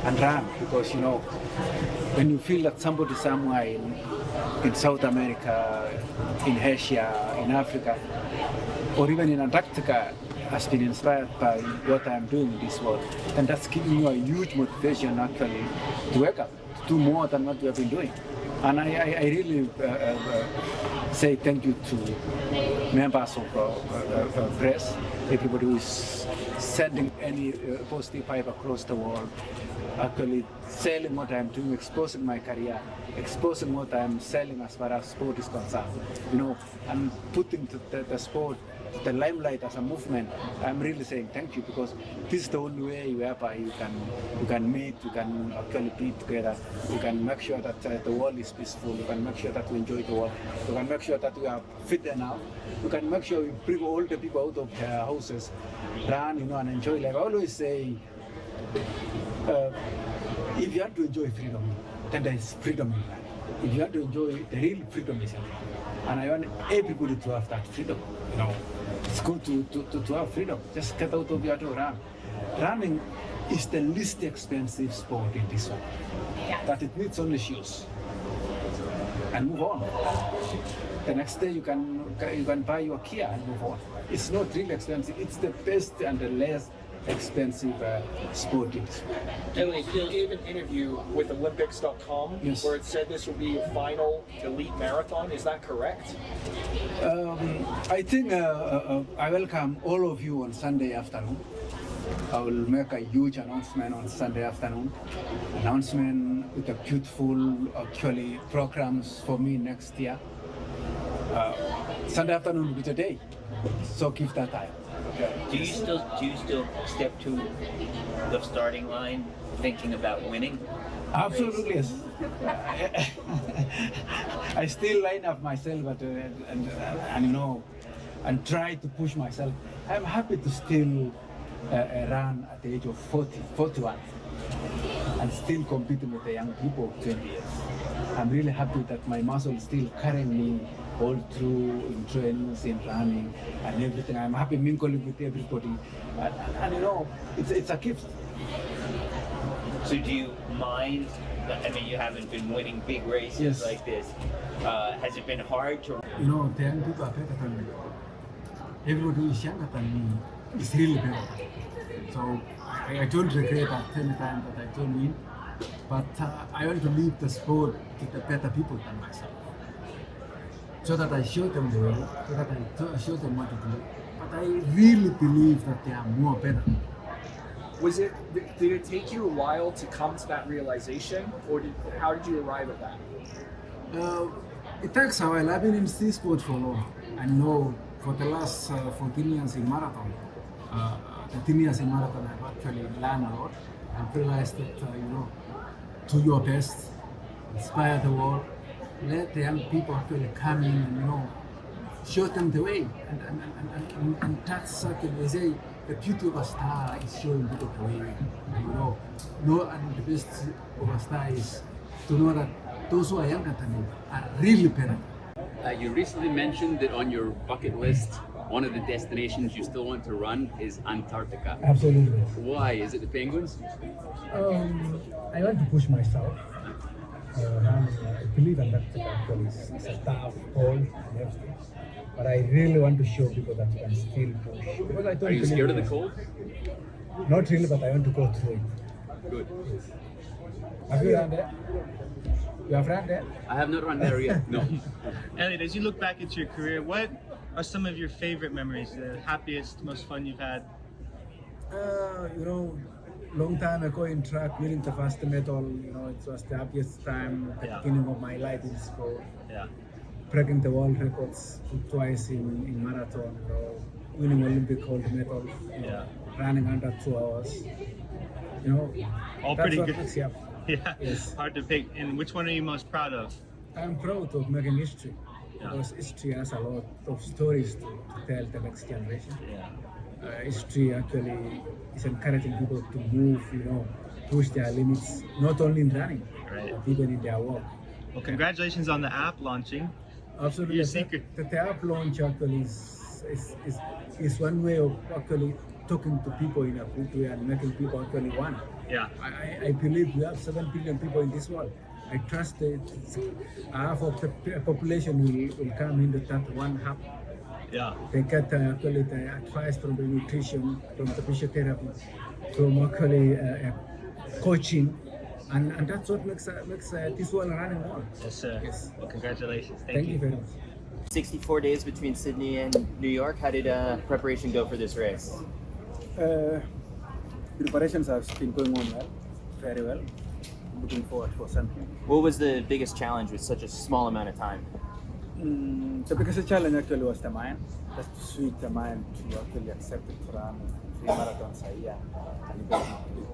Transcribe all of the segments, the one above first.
and run, because when you feel that somebody somewhere in South America, in Asia, in Africa, or even in Antarctica has been inspired by what I'm doing in this world, then that's giving you a huge motivation actually to wake up, to do more than what you have been doing. And I really say thank you to members of press, everybody who is sending any positive vibe across the world, actually selling what I'm doing, exposing my career, exposing what I'm selling as far as sport is concerned, and putting the sport, the limelight as a movement. I'm really saying thank you, because this is the only way whereby you can meet, you can actually be together, you can make sure that the world is peaceful, you can make sure that we enjoy the world, you can make sure that we are fit enough, you can make sure we bring all the people out of their houses, run, and enjoy life. I always say, if you want to enjoy freedom, then there is freedom in life. If you want to enjoy the real freedom is in life. And I want everybody to have that freedom. It's good to have freedom. Just get out of your door, run. Running is the least expensive sport in this world. That it needs only shoes. And move on. The next day you can buy your Kia and move on. It's not really expensive. It's the best and the less expensive sport in this world. Eliud, you gave an interview with Olympics.com where it said this will be your final elite marathon. Is that correct? I think I welcome all of you on Sunday afternoon. I will make a huge announcement on Sunday afternoon. Announcement with a beautiful, actually, programs for me next year. Sunday afternoon will be the day, so give that time. Do you still step to the starting line thinking about winning? Absolutely, yes. I still line up myself and try to push myself. I'm happy to still run at the age of 41, and still competing with the young people of 20 years. I'm really happy that my muscle is still carrying me all through in trainings, in running, and everything. I'm happy mingling with everybody, and it's a gift. So do you mind? I mean, you haven't been winning big races like this. Has it been hard to? The young people are better than me. Everybody who is younger than me is really better. So I don't regret at any time that I don't win, but I want to leave the sport to the better people than myself, so that I show them the way, so that I show them what to do. But I really believe that they are more better. Did it take you a while to come to that realization, or how did you arrive at that? It takes a while. I've been in this sport for long. I know for the last 14 years in marathon, I've actually learned a lot and realized that, do your best, inspire the world, let the young people actually come in and, show them the way. And that's actually, they say, the beauty of a star is showing people the way. And the best of a star is to know that those who are younger than you are really better. You recently mentioned that on your bucket list, one of the destinations you still want to run is Antarctica. Absolutely. Why? Is it the penguins? I want to push myself. I believe Antarctica actually is a tough, cold, and everything. But I really want to show people that you can still push. Because I don't Are you scared of the cold? Not really, but I want to go through it. Good. Yes. Have you run there? You have run there? I have not run there yet, no. Eliud, as you look back at your career, what are some of your favorite memories, the happiest, most fun you've had? Long time ago in track, winning the first medal, it was the happiest time, the beginning of my life in sport. Yeah. Breaking the world records twice in marathon, winning Olympic gold medals, running under 2 hours. All that's pretty what good. makes you happy. Yeah, Yes. hard to pick. And which one are you most proud of? I'm proud of making history, because history has a lot of stories to tell the next generation. Yeah. History actually is encouraging people to move, push their limits, not only in running, but even in their work. Well, congratulations on the app launching. Absolutely. Your secret. The app launch actually is one way of actually talking to people in a good way and making people actually one. Yeah. I believe we have 7 billion people in this world. I trust that half of the population will come into that one hub. Yeah. They get actually the advice from the nutrition, from the physiotherapy, from actually coaching, and that's what makes this world running on. Yes, sir. Yes. Well, congratulations. Thank you very much. 64 days between Sydney and New York. How did preparation go for this race? Preparations have been going on well, very well. Looking forward for something. What was the biggest challenge with such a small amount of time? The biggest challenge actually was the mind, just to switch the mind to actually accept it to run 3 marathons a year and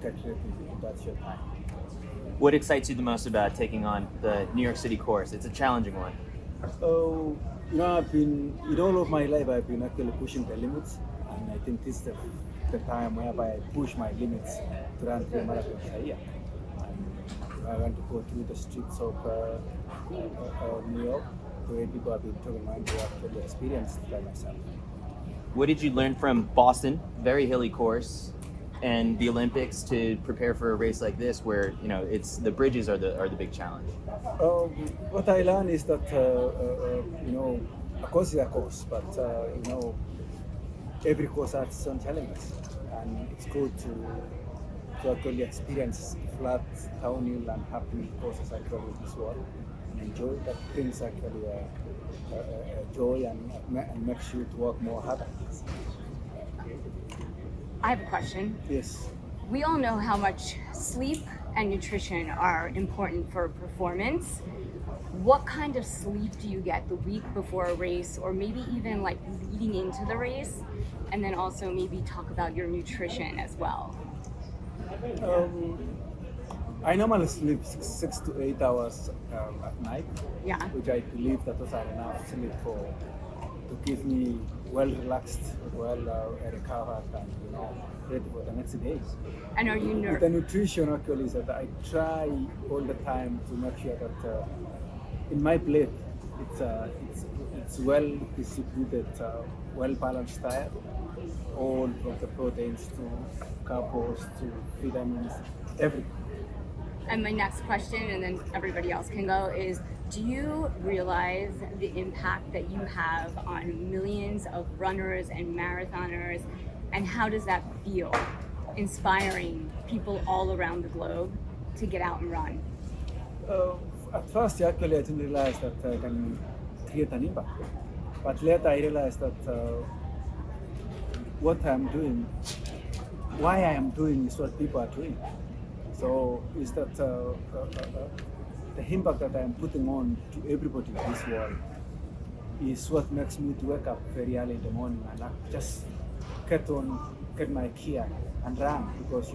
get ready in that short time. What excites you the most about taking on the New York City course? It's a challenging one. Oh, I've been, in all of my life, I've been actually pushing the limits, and I think this is the time whereby I push my limits to run 3 marathons a year. And I want to go through the streets of New York, the way people have been talking about to actually experience it by myself. What did you learn from Boston, very hilly course, and the Olympics to prepare for a race like this, where it's the bridges are the big challenge? What I learned is that a course is a course, but every course has its own challenges, and it's good to actually experience flat, downhill, and happy courses actually in this world and enjoy. That brings actually joy and makes you to work more harder. I have a question. Yes. We all know how much sleep and nutrition are important for performance. What kind of sleep do you get the week before a race, or maybe even like leading into the race? And then also maybe talk about your nutrition as well. I normally sleep 6 to 8 hours at night, Yeah. which I believe that those are enough sleep to keep me well relaxed, well recovered, and ready for the next days. And are you With the nutrition actually is that I try all the time to make sure that in my plate it's well distributed, well balanced diet, all from the proteins to carbohydrates to vitamins, everything. And my next question, and then everybody else can go, is do you realize the impact that you have on millions of runners and marathoners, and how does that feel, inspiring people all around the globe to get out and run? At first, actually, I didn't realize that I can create an impact. But later, I realized that what I'm doing, why I am doing, is what people are doing. So, is that the impact that I am putting on to everybody in this world is what makes me to wake up very early in the morning and just get my gear and run, because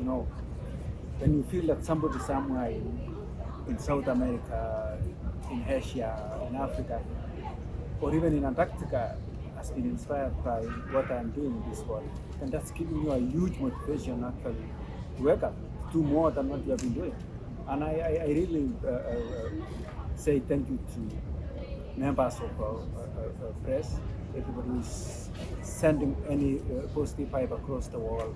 when you feel that somebody somewhere in South America, in Asia, in Africa, or even in Antarctica has been inspired by what I'm doing in this world, and that's giving you a huge motivation actually to wake up, do more than what you have been doing. And I really say thank you to members of press, everybody who is sending any positive vibe across the world,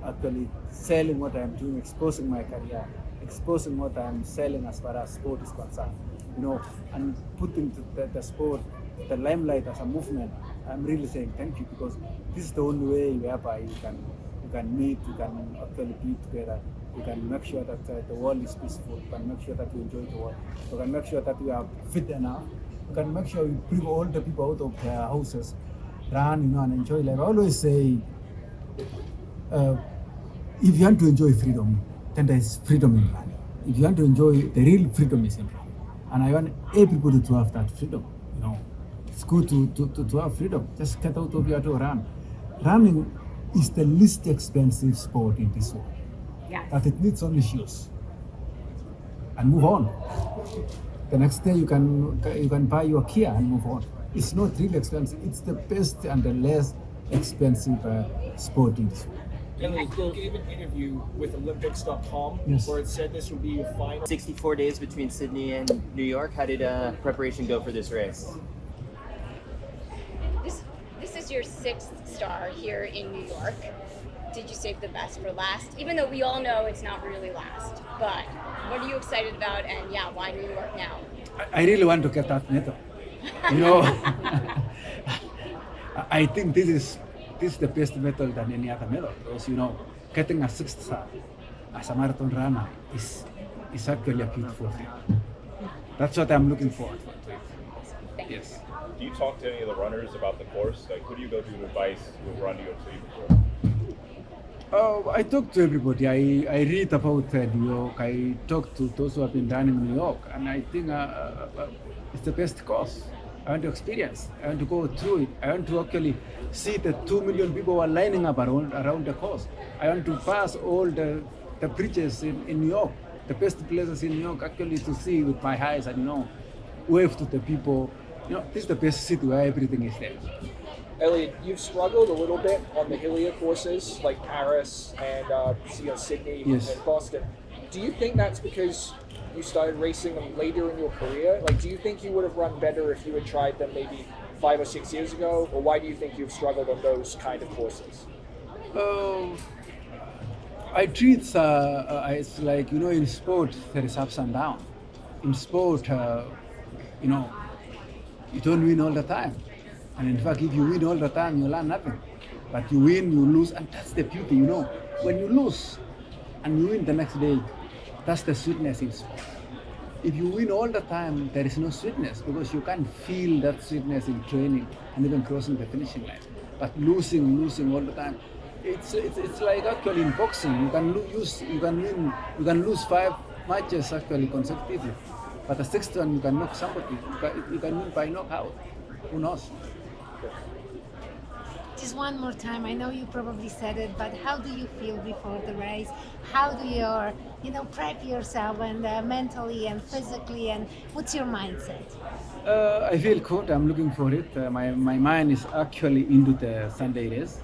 actually selling what I'm doing, exposing my career, exposing what I'm selling as far as sport is concerned, and putting the sport, the limelight as a movement. I'm really saying thank you, because this is the only way whereby you can meet, you can actually be together, you can make sure that the world is peaceful, you can make sure that you enjoy the world, you can make sure that you are fit enough, you can make sure you bring all the people out of their houses, run, and enjoy life. I always say, if you want to enjoy freedom, then there is freedom in running. If you want to enjoy, the real freedom is in running. And I want everybody to have that freedom. It's good to have freedom. Just get out of here to run. Running is the least expensive sport in this world. Yes. But it needs only shoes. And move on. The next day you can buy your Kia and move on. It's not really expensive. It's the best and the less expensive sport in this world. Eliud, you gave an interview with Olympics.com Yes. where it said this would be your final. 64 days between Sydney and New York. How did preparation go for this race? This is your 6th star here in New York. did you save the best for last? Even though we all know it's not really last, but what are you excited about? And yeah, why New York now? I really want to get that medal. You know, I think this is the best medal than any other medal, because getting a sixth star as a marathon runner is actually a beautiful thing. That's what I'm looking forward to. Yes. Do you talk to any of the runners about the course? Like, who do you go to advice who run New York City before? I talk to everybody. I read about New York. I talk to those who have been running New York, and I think it's the best course. I want to experience. I want to go through it. I want to actually see the 2 million people who are lining up around the course. I want to pass all the bridges in New York, the best places in New York, actually to see with my eyes and wave to the people. This is the best city where everything is there. Eliud, you've struggled a little bit on the hillier courses like Paris and Sydney and Boston. Do you think that's because you started racing them later in your career? Like, do you think you would have run better if you had tried them maybe 5 or 6 years ago? Or why do you think you've struggled on those kind of courses? I treat it's like, in sport, there is ups and downs. In sport, you don't win all the time. And in fact, if you win all the time, you learn nothing. But you win, you lose, and that's the beauty, When you lose and you win the next day, that's the sweetness in sport. If you win all the time, there is no sweetness, because you can't feel that sweetness in training and even crossing the finishing line. But losing all the time, it's like actually in boxing. You can lose 5 matches actually consecutively, but the 6th one you can knock somebody. You can win by knockout. Who knows? Just one more time. I know you probably said it, but how do you feel before the race? How do you, prep yourself and mentally and physically, and what's your mindset? I feel good. I'm looking for it. My mind is actually into the Sunday race.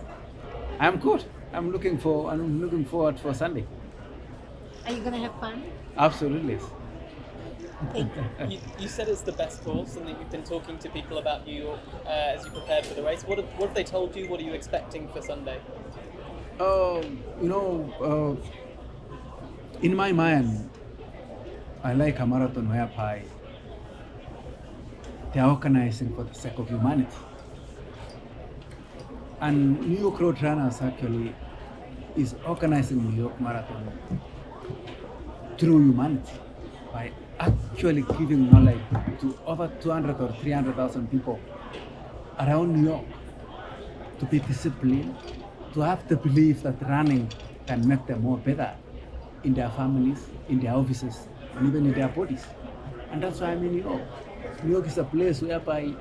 I'm good. I'm looking forward for Sunday. Are you gonna have fun? Absolutely. You said it's the best course, and that you've been talking to people about New York as you prepared for the race. What have they told you? What are you expecting for Sunday? In my mind, I like a marathon whereby they are organizing for the sake of humanity. And New York Road Runners actually is organizing New York Marathon through humanity by actually giving knowledge to over 200 or 300,000 people around New York to be disciplined, to have the belief that running can make them more better in their families, in their offices, and even in their bodies. And that's why I'm in New York. New York is a place whereby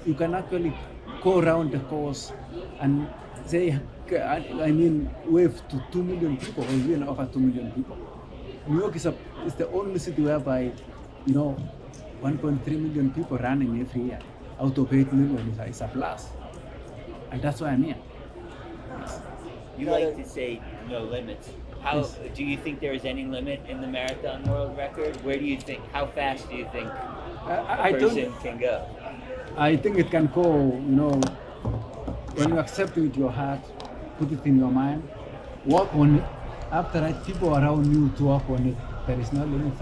you can actually go around the course and say, wave to 2 million people, or even over 2 million people. New York is the only city whereby, 1.3 million people running every year. Out of 8 million is a plus. And that's why I'm here. You like to say no limits. How do you think there is any limit in the marathon world record? Where do you think, how fast do you think a person can go? I think it can go, when you accept it with your heart, put it in your mind, work on it. After that, people around you to work on it, there is no limit.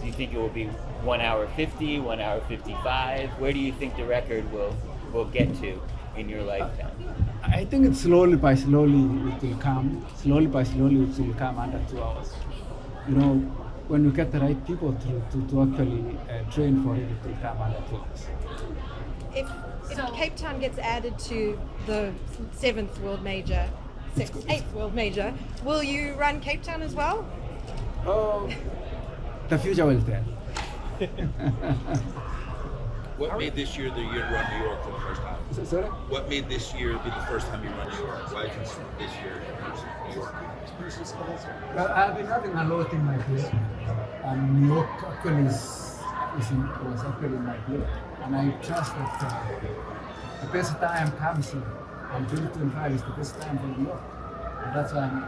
Do you think it will be 1 hour 50, 1 hour 55? Where do you think the record will get to in your lifetime? I think it's slowly by slowly it will come. Slowly by slowly it will come under 2 hours. When you get the right people to actually train for it, it will come under 2 hours. If Cape Town gets added to the 8th world major, will you run Cape Town as well? The future will tell. What made this year the year to run New York for the first time? Sorry? What made this year be the first time you run New York? Why is this year New York? Well, I've been having a lot in my plate, and New York actually was actually in my plate, and I trust that the best time comes in, and 2025 is the best time for New York, and that's why I'm here.